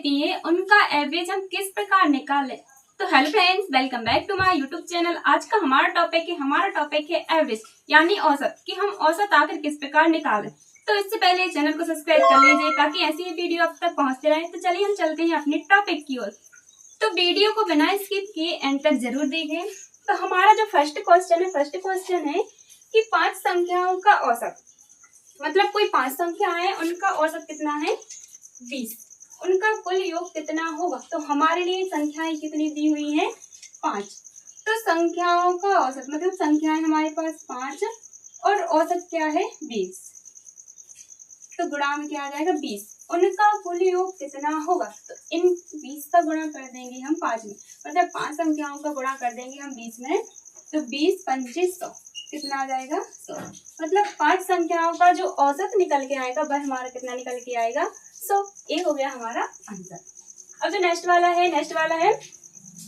देती है उनका एवरेज हम किस प्रकार निकालें। तो hello friends, welcome back to my YouTube channel. आज का हमारा टॉपिक है एवरेज यानी औसत, कि हम औसत आखिर किस प्रकार निकालें। तो इससे पहले चैनल को सब्सक्राइब कर लीजिए ताकि ऐसी ही वीडियो आप तक पहुंचते रहे। तो चलिए हम चलते हैं अपने टॉपिक की ओर। तो वीडियो को बिना स्किप किए एंड तक जरूर देखें। तो हमारा जो फर्स्ट क्वेश्चन है कि 5 संख्याओं का औसत, मतलब कोई 5 संख्या है उनका औसत कितना है 20, उनका कुल योग कितना होगा। तो हमारे लिए संख्याएं कितनी दी हुई है 5। तो संख्याओं का औसत मतलब संख्याएं हमारे पास 5 और औसत क्या है 20, तो गुणा में क्या आ जाएगा 20, उनका कुल योग कितना होगा। तो इन 20 का गुणा कर देंगे हम 5 में, मतलब 5 संख्याओं का गुणा कर देंगे हम 20 में, तो 20 25 100 कितना आ जाएगा 100। मतलब 5 संख्याओं का जो औसत निकल के आएगा वह हमारा कितना निकल के आएगा 100। ये हो गया हमारा आंसर। अब जो नेक्स्ट वाला है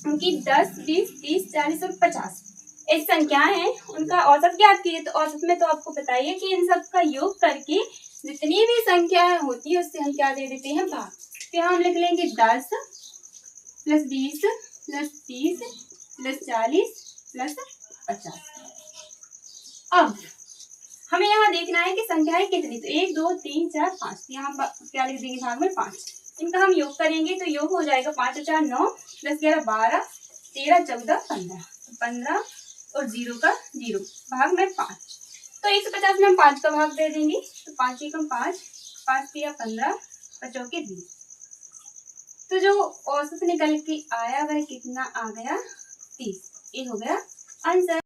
उनकी 10 20 30 40 और 50 एक संख्या है, उनका औसत ज्ञात कीजिए। तो औसत में तो आपको बताइए कि इन सब का योग करके जितनी भी संख्याएं होती है उससे हम क्या दे देते हैं भाग। तो हम लिख लेंगे 10 + 20 + 30 + 40 + 50। अब हमें यहाँ देखना है कि संख्याएं कितनी, तो 1 2 3 4 5, यहाँ क्या लिख देंगे भाग में 5। इनका हम योग करेंगे तो योग हो जाएगा 5 4 9 10 11 12 13 14 15, 15 और 0 का 0 भाग में 5। तो 150 में हम 5 का भाग दे देंगे, तो 5 एकम 5 5 3 15 5 चौके 20। तो जो औसत निकल के आया वह कितना आ गया 30। ये हो गया आंसर।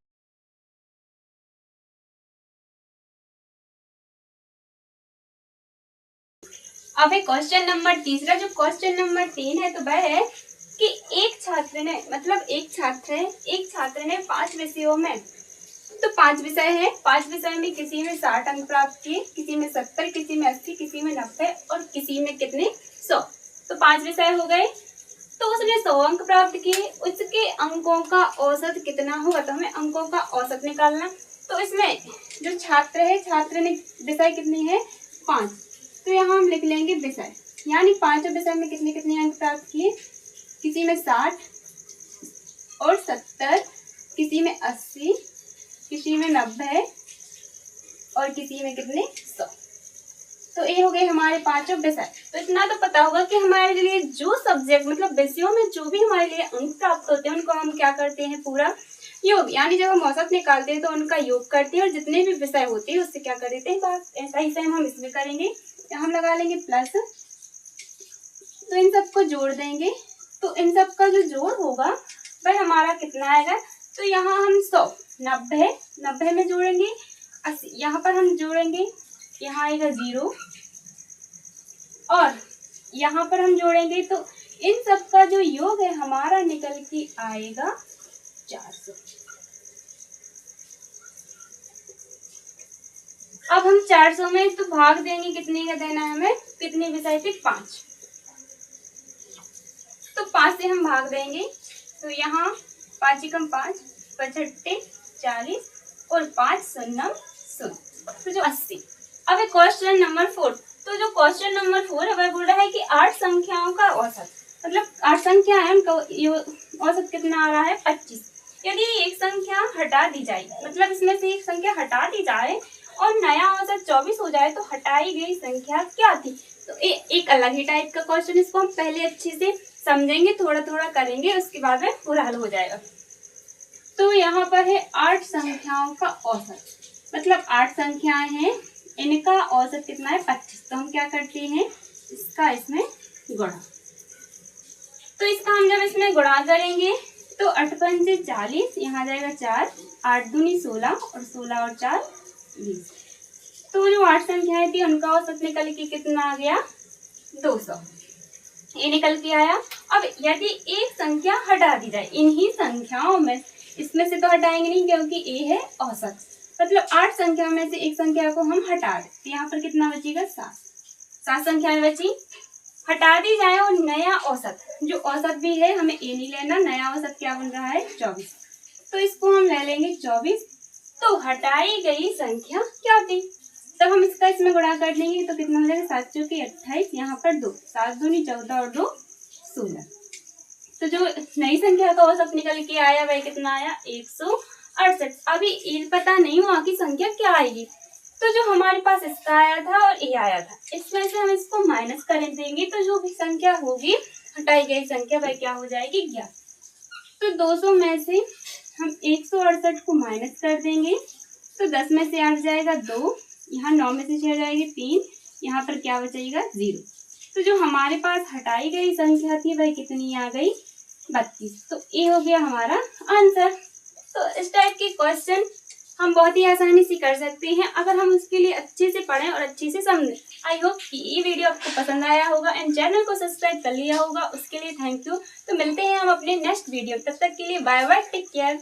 अब है क्वेश्चन नंबर तीसरा। जो क्वेश्चन नंबर 3 है तो वह है कि एक छात्र ने 5 विषयों में, तो 5 विषय है, 5 विषय में किसी में 60 अंक प्राप्त किए, किसी में 70, किसी में 80, किसी में 90 और किसी में कितने 100। तो 5 विषय हो गए, तो उसने 100 अंक प्राप्त किए, उसके अंकों का औसत कितना होगा। तो हमें अंकों का औसत निकालना। तो इसमें जो छात्र ने विषय कितनी है 5, तो यहाँ हम लिख लेंगे विषय, यानी 5 विषय में कितने कितने अंक प्राप्त किए, किसी में 60 और 70, किसी में 80, किसी में 90 और किसी में कितने 100। तो ये हो गए हमारे 5 विषय। तो इतना तो पता होगा कि हमारे लिए जो सब्जेक्ट मतलब विषयों में जो भी हमारे लिए अंक प्राप्त होते हैं उनको हम क्या करते हैं पूरा योग, यानी जब हम औसत निकालते हैं तो उनका योग करते हैं और जितने भी विषय होते हैं उससे क्या कर देते हैं भाग। ऐसा ही सेम हम इसमें करेंगे, हम लगा लेंगे प्लस, तो इन सबको जोड़ देंगे। तो इन सब का जो जोड़ होगा वह हमारा कितना आएगा। तो यहाँ हम 100 90 में जोड़ेंगे, 80 यहाँ पर हम जोड़ेंगे, यहाँ आएगा 0 और यहाँ पर हम जोड़ेंगे, तो इन सब का जो योग है हमारा निकल के आएगा 400। अब हम 400 में तो भाग देंगे, कितने का देना है हमें, कितने विषय थे 5, तो 5 से हम भाग देंगे। तो यहाँ 5 एकम 5 55 40 और 5 0 0, तो जो 80। अब है क्वेश्चन नंबर 4। तो जो क्वेश्चन नंबर 4 है वह बोल रहा है कि 8 संख्याओं का औसत, मतलब 8 संख्या है उनका औसत कितना आ रहा है 25। यदि एक संख्या हटा दी जाए, मतलब इसमें से एक संख्या हटा दी जाए और नया औसत 24 हो जाए तो हटाई गई संख्या क्या थी। तो एक अलग ही टाइप का क्वेश्चन, इसको हम पहले अच्छे से समझेंगे, थोड़ा थोड़ा करेंगे, उसके बाद में पूरा हल हो जाएगा। तो यहाँ पर है 8 संख्याओं का औसत, मतलब 8 संख्याएं हैं, इनका औसत कितना है 25। तो हम क्या करते हैं इसका इसमें गुणा। तो इसका हम जब इसमें गुणा करेंगे तो 8 पंचे 40, यहाँ जाएगा 4, 8 दूनी 16 और 16 और 4 20। तो जो 8 संख्याएं थी उनका औसत निकल के कितना आ गया 200, ये निकल के आया। अब यदि एक संख्या हटा दी जाए इन्हीं संख्याओं में, इसमें से तो हटाएंगे नहीं क्योंकि ये है औसत, मतलब 8 संख्या में से एक संख्या को हम हटा दें, तो यहाँ पर कितना बचेगा 7 संख्याएं बची, हटा दी जाए और नया औसत, जो औसत भी है हमें ये नहीं लेना, नया औसत क्या बन रहा है 24, तो इसको हम ले लेंगे 24। तो हटाई गई संख्या क्या थी, तब हम इसका इसमें गुणा कर लेंगे तो कितना हो जाएगा 7 चौके 28, यहाँ पर 2, 7 दूनी 14 और 2 16। तो जो नई संख्या का औसत निकल के आया वह कितना आया 168। अभी ये पता नहीं हुआ कि संख्या क्या आएगी, तो जो हमारे पास इसका आया था और ये आया था, इसमें से हम इसको माइनस कर देंगे तो जो भी संख्या होगी हटाई गई संख्या वह क्या हो जाएगी 11। तो 200 में से हम 168 को माइनस कर देंगे तो 10 में से 8 जाएगा 2, यहाँ 9 में से 6 जाएगी 3, यहाँ पर क्या बचेगा 0। तो जो हमारे पास हटाई गई संख्या थी वह कितनी आ गई 32। तो ये हो गया हमारा आंसर। तो इस टाइप के क्वेश्चन हम बहुत ही आसानी से कर सकते हैं अगर हम उसके लिए अच्छे से पढ़ें और अच्छे से समझें। आई होप कि ये वीडियो आपको पसंद आया होगा एंड चैनल को सब्सक्राइब कर लिया होगा, उसके लिए थैंक यू। तो मिलते हैं हम अपने नेक्स्ट वीडियो, तब तक के लिए बाय बाय, टेक केयर।